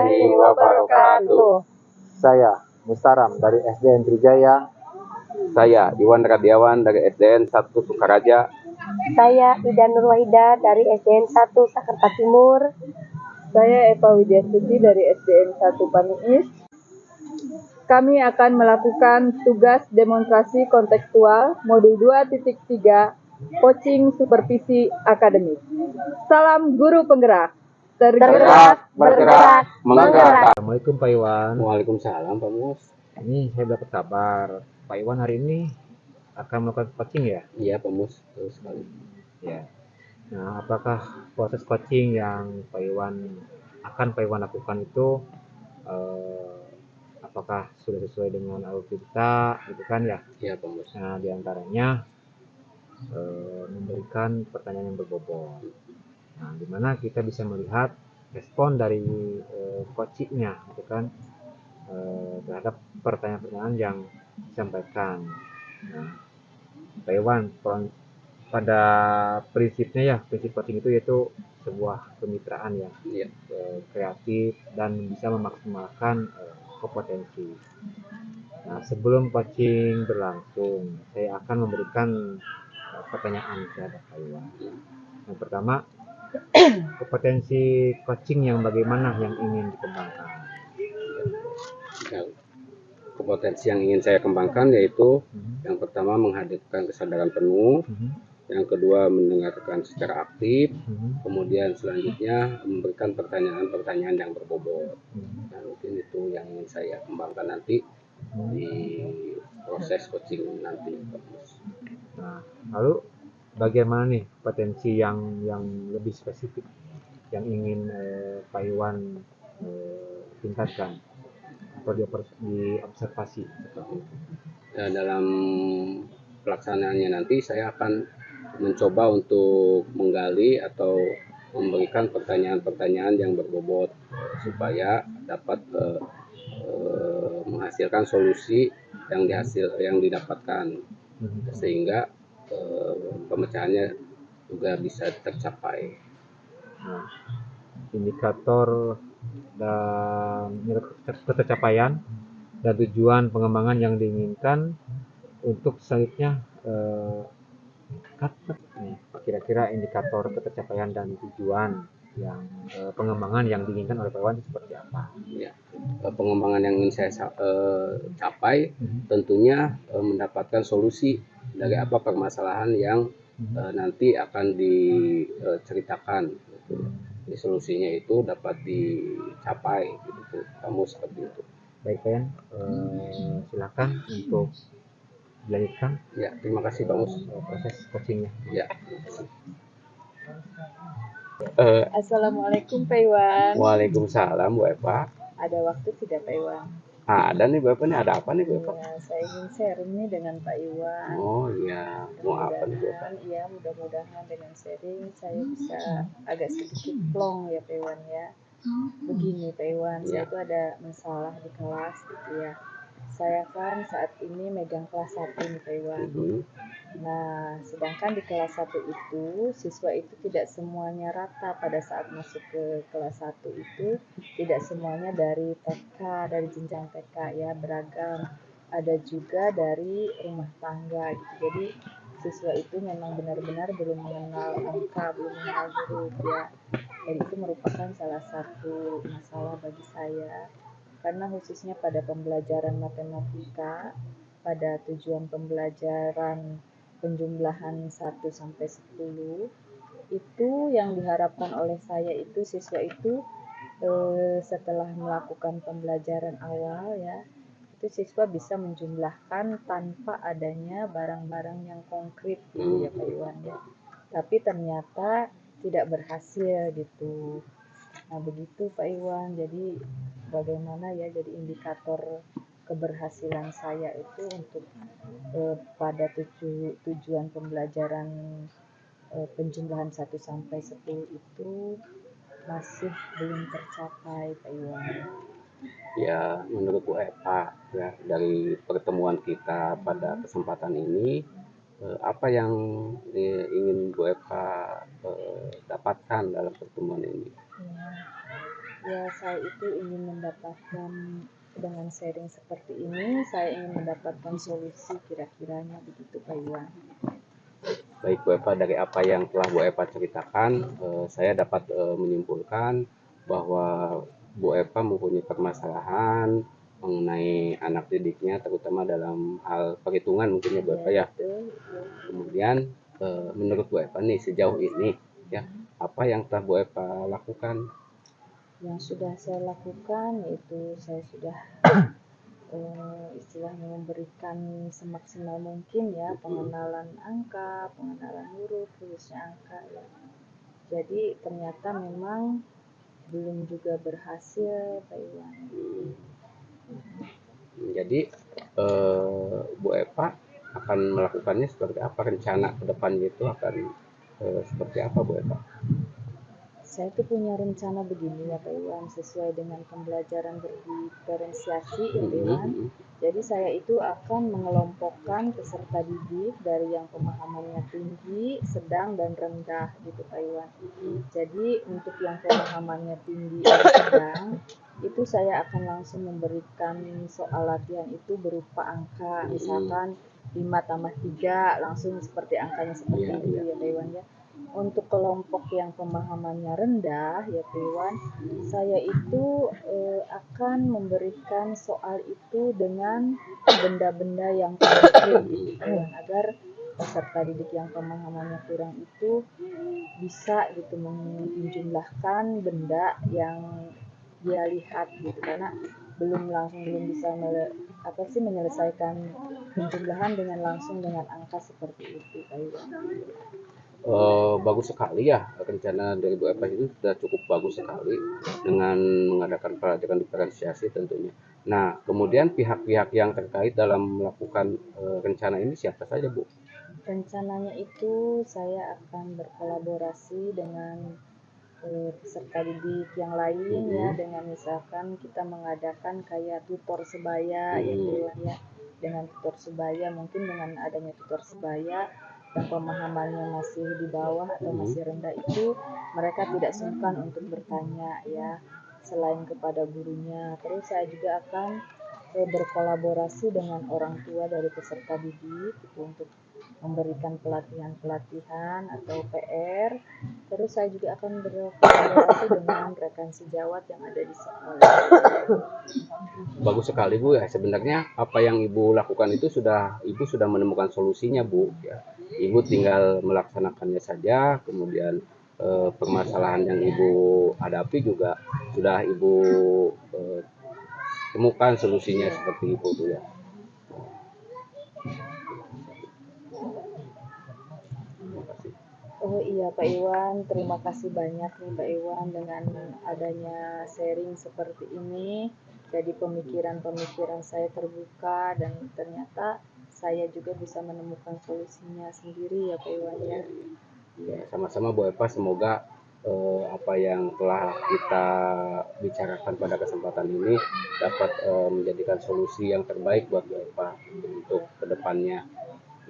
warahmatullahi wabarakatuh. Saya Mustaram dari SDN Trijaya. Saya Iwan Radiawan dari SDN 1 Sukaraja. Saya Ida Nurwahida dari SDN 1 Sakerta Timur. Saya Eva Widyastuti dari SDN 1 Paniis. Kami akan melakukan tugas demonstrasi kontekstual modul 2.3 coaching supervisi akademik. Salam guru penggerak. Tergerak, bergerak, menggerak. Assalamualaikum Pak Iwan. Waalaikumsalam Pak Mus. Ini saya dapat kabar Pak Iwan hari ini akan melakukan coaching ya? Iya Pak Mus, terus sekali. Ya. Nah, apakah proses coaching yang Pak Iwan lakukan itu apakah sudah sesuai dengan alur kita gitu kan ya? Iya Pak Mus. Nah, diantaranya memberikan pertanyaan yang berbobot. Nah, di mana kita bisa melihat respon dari coachingnya gitu kan terhadap pertanyaan-pertanyaan yang disampaikan. Nah, Pak Iwan, pada prinsipnya prinsip coaching itu yaitu sebuah kemitraan ya, kreatif dan bisa memaksimalkan kompetensi. Nah, sebelum coaching berlangsung, saya akan memberikan pertanyaan terhadap Pak Iwan. Yang pertama, kompetensi coaching yang bagaimana yang ingin dikembangkan? Ya, kompetensi yang ingin saya kembangkan yaitu yang pertama menghadirkan kesadaran penuh, yang kedua mendengarkan secara aktif, kemudian selanjutnya memberikan pertanyaan-pertanyaan yang berbobot. Nah, mungkin itu yang ingin saya kembangkan nanti di proses coaching nanti. Nah, lalu bagaimana nih potensi yang lebih spesifik yang ingin Pak Iwan tingkatkan atau diobservasi seperti itu? Dalam pelaksanaannya nanti saya akan mencoba untuk menggali atau memberikan pertanyaan-pertanyaan yang berbobot supaya dapat menghasilkan solusi yang didapatkan sehingga pemecahannya juga bisa tercapai. Nah, indikator dan ketercapaian dan tujuan pengembangan yang diinginkan untuk selanjutnya kira-kira indikator ketercapaian dan tujuan yang pengembangan yang diinginkan oleh Pak Iwan seperti apa? Ya, pengembangan yang ingin saya capai tentunya mendapatkan solusi dari apa permasalahan yang nanti akan diceritakan. Jadi, solusinya itu dapat dicapai, gitu. Kamu seperti itu. Baik Pak Iwan, silakan untuk dilanjutkan. Ya, terima kasih Pak Mus. Proses coachingnya. Ya. Assalamualaikum Pak Iwan. Waalaikumsalam Bu Eva. Ada waktu tidak Pak Iwan? Ada nih Bu Eva, nih ada apa nih Bu Eva? Ya, saya ingin sharing nih dengan Pak Iwan. Oh iya, mau apa nih Bu Eva? Ya, mudah-mudahan dengan sharing saya bisa agak sedikit plong ya Pak Iwan ya. Begini Pak Iwan, saya itu ada masalah di kelas gitu ya. Saya kan saat ini megang kelas 1 nih Pak Iwan. Nah, sedangkan di kelas 1 itu siswa itu tidak semuanya rata pada saat masuk ke kelas 1 itu, tidak semuanya dari TK, dari jenjang TK ya, beragam. Ada juga dari rumah tangga gitu. Jadi siswa itu memang benar-benar belum mengenal angka, belum mengenal huruf ya. Jadi itu merupakan salah satu masalah bagi saya. Karena khususnya pada pembelajaran matematika, pada tujuan pembelajaran penjumlahan 1 sampai 10, itu yang diharapkan oleh saya itu siswa itu setelah melakukan pembelajaran awal ya, itu siswa bisa menjumlahkan tanpa adanya barang-barang yang konkret gitu ya Pak Iwan ya. Tapi ternyata tidak berhasil gitu. Nah begitu Pak Iwan, jadi bagaimana ya jadi indikator keberhasilan saya itu untuk pada tujuan pembelajaran penjumlahan 1 sampai 10 itu masih belum tercapai Pak Iwan. Ya, menurut Bu Eva ya, dari pertemuan kita pada kesempatan ini apa yang ingin Bu Eva dapatkan dalam pertemuan ini? Ya, saya itu ingin mendapatkan, dengan sharing seperti ini, saya ingin mendapatkan solusi kira-kiranya begitu Pak Iwan. Baik Bu Eva, dari apa yang telah Bu Eva ceritakan, saya dapat menyimpulkan bahwa Bu Eva mempunyai permasalahan mengenai anak didiknya, terutama dalam hal perhitungan mungkin ya Bu Eva ya. Betul, betul. Kemudian menurut Bu Eva nih sejauh ini ya, apa yang telah Bu Eva lakukan? Yang sudah saya lakukan yaitu saya sudah istilahnya memberikan semaksimal mungkin ya pengenalan angka, pengenalan huruf, khususnya angka ya. Jadi ternyata memang belum juga berhasil Pak Iwan. Jadi Bu Eva akan melakukannya seperti apa, rencana ke depannya itu akan seperti apa Bu Eva? Saya tuh punya rencana begini ya Pak Iwan, sesuai dengan pembelajaran berdiferensiasi ya Pak Iwan. Jadi saya itu akan mengelompokkan peserta didik dari yang pemahamannya tinggi, sedang, dan rendah gitu Pak Iwan. Jadi untuk yang pemahamannya tinggi dan sedang, itu saya akan langsung memberikan soal latihan itu berupa angka, misalkan 5 tambah 3, langsung seperti angkanya seperti itu ya Pak Iwan ya. Untuk kelompok yang pemahamannya rendah ya Pak Iwan, saya itu akan memberikan soal itu dengan benda-benda yang konkret gitu Pak Iwan, agar peserta didik yang pemahamannya kurang itu bisa gitu menjumlahkan benda yang dia lihat gitu, karena belum bisa menyelesaikan penjumlahan dengan langsung dengan angka seperti itu Pak Iwan. Bagus sekali ya, rencana dari Bu Eva itu sudah cukup bagus sekali dengan mengadakan pelajaran diferensiasi tentunya. Nah, kemudian pihak-pihak yang terkait dalam melakukan rencana ini siapa saja Bu? Rencananya itu saya akan berkolaborasi dengan peserta didik yang lain ya, dengan misalkan kita mengadakan kayak tutor sebaya ya Pak Iwan ya. Dengan tutor sebaya, mungkin dengan adanya tutor sebaya yang pemahamannya masih di bawah atau masih rendah itu, mereka tidak sungkan untuk bertanya ya, selain kepada gurunya. Terus saya juga akan berkolaborasi dengan orang tua dari peserta didik itu untuk memberikan pelatihan atau PR. Terus saya juga akan berkolaborasi dengan rekan sejawat yang ada di sekolah. Bagus sekali Bu ya. Sebenarnya apa yang Ibu lakukan itu Ibu sudah menemukan solusinya Bu ya. Ibu tinggal melaksanakannya saja, kemudian permasalahan yang Ibu hadapi juga sudah Ibu temukan solusinya seperti itu Bu ya. Oh iya Pak Iwan, terima kasih banyak nih Pak Iwan, dengan adanya sharing seperti ini. Jadi pemikiran-pemikiran saya terbuka dan ternyata saya juga bisa menemukan solusinya sendiri ya Pak Iwan ya. Ya, sama-sama Bu Eva, semoga apa yang telah kita bicarakan pada kesempatan ini dapat menjadikan solusi yang terbaik buat Bu Eva untuk kedepannya.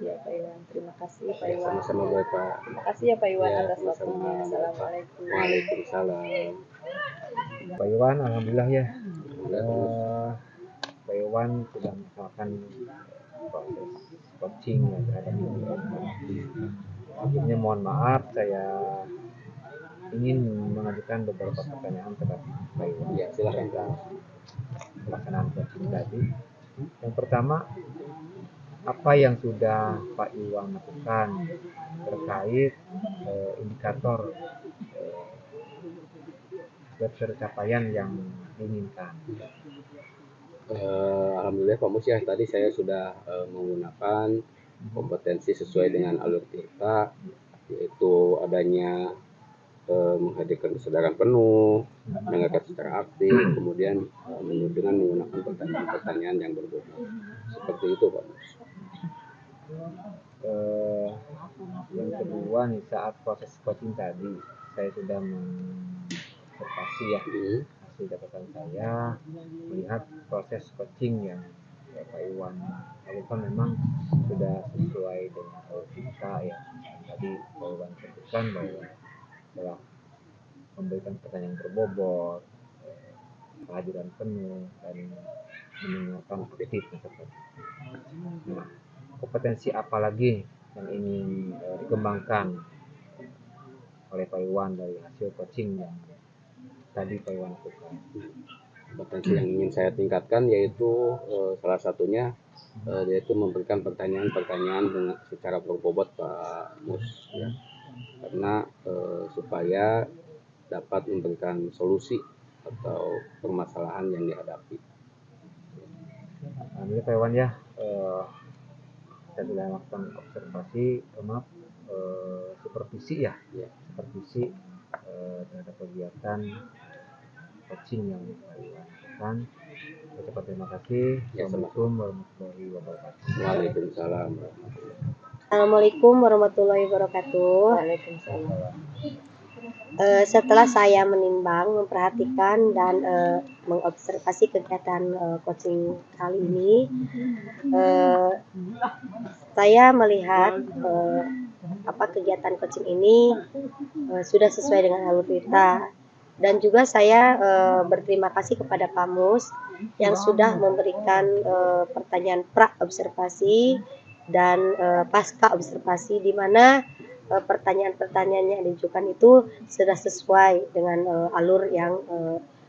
Ya Pak Iwan, terima kasih Pak Ya, Iwan. sama-sama Bu Eva. Terima kasih ya Pak Iwan Ya, atas sama-sama. waktunya. Assalamualaikum. Waalaikumsalam. Pak Iwan, alhamdulillah ya. Alhamdulillah. Pak Iwan sudah melakukan proses coaching ya terhadap Bu Eva. Sebelumnya mohon maaf, saya ingin mengajukan beberapa pertanyaan kepada Pak Iwan. Ya, silakan. Pelaksanaan coaching tadi. Yang pertama, apa yang sudah Pak Iwan lakukan terkait indikator pencapaian yang diinginkan? Alhamdulillah Pak Mus ya, tadi saya sudah menggunakan kompetensi sesuai dengan alur tirta, yaitu adanya menghadirkan kesadaran penuh, mendengarkan secara aktif, kemudian dengan menggunakan pertanyaan-pertanyaan yang berbobot. Seperti itu Pak Mus. Yang kedua nih, saat proses coaching tadi saya sudah mengobservasi ya hasil catatan saya, melihat proses coaching yang Pak Iwan lakukan memang sudah sesuai dengan kita ya. Tadi Pak Iwan sebutkan bahwa telah memberikan pertanyaan berbobot, kehadiran penuh dan mendengarkan aktif. Nah, kompetensi apa lagi yang ingin dikembangkan oleh Pak Iwan dari hasil coaching yang tadi Pak Iwan lakukan? Kompetensi yang ingin saya tingkatkan yaitu salah satunya yaitu memberikan pertanyaan-pertanyaan dengan secara berbobot Pak Mus, ya. Karena supaya dapat memberikan solusi atau permasalahan yang dihadapi. Nah, ini Pak Iwan ya, kita sudah melakukan observasi, supervisi ya, supervisi terhadap kegiatan coaching yang Pak Iwan lakukan. Ucapkan terima kasih. Assalamualaikum warahmatullahi wabarakatuh. Waalaikumsalam. Assalamualaikum warahmatullahi wabarakatuh. Waalaikumsalam. Setelah saya menimbang, memperhatikan dan mengobservasi kegiatan coaching kali ini, saya melihat kegiatan coaching ini sudah sesuai dengan alur kita, dan juga saya berterima kasih kepada Pak Mus yang sudah memberikan pertanyaan pra observasi dan pasca observasi, di mana pertanyaan-pertanyaan yang diajukan itu sudah sesuai dengan alur yang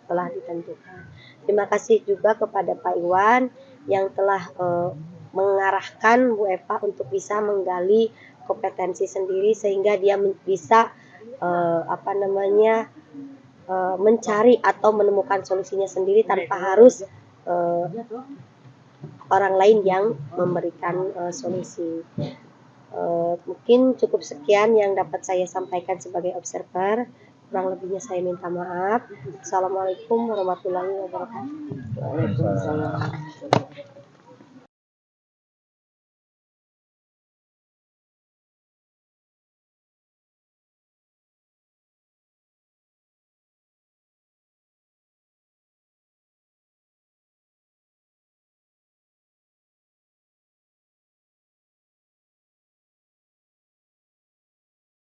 telah ditentukan. Terima kasih juga kepada Pak Iwan yang telah mengarahkan Bu Eva untuk bisa menggali kompetensi sendiri, sehingga dia bisa mencari atau menemukan solusinya sendiri tanpa harus orang lain yang memberikan solusi. Mungkin cukup sekian yang dapat saya sampaikan sebagai observer. Kurang lebihnya saya minta maaf. Assalamualaikum warahmatullahi wabarakatuh. Waalaikumsalam.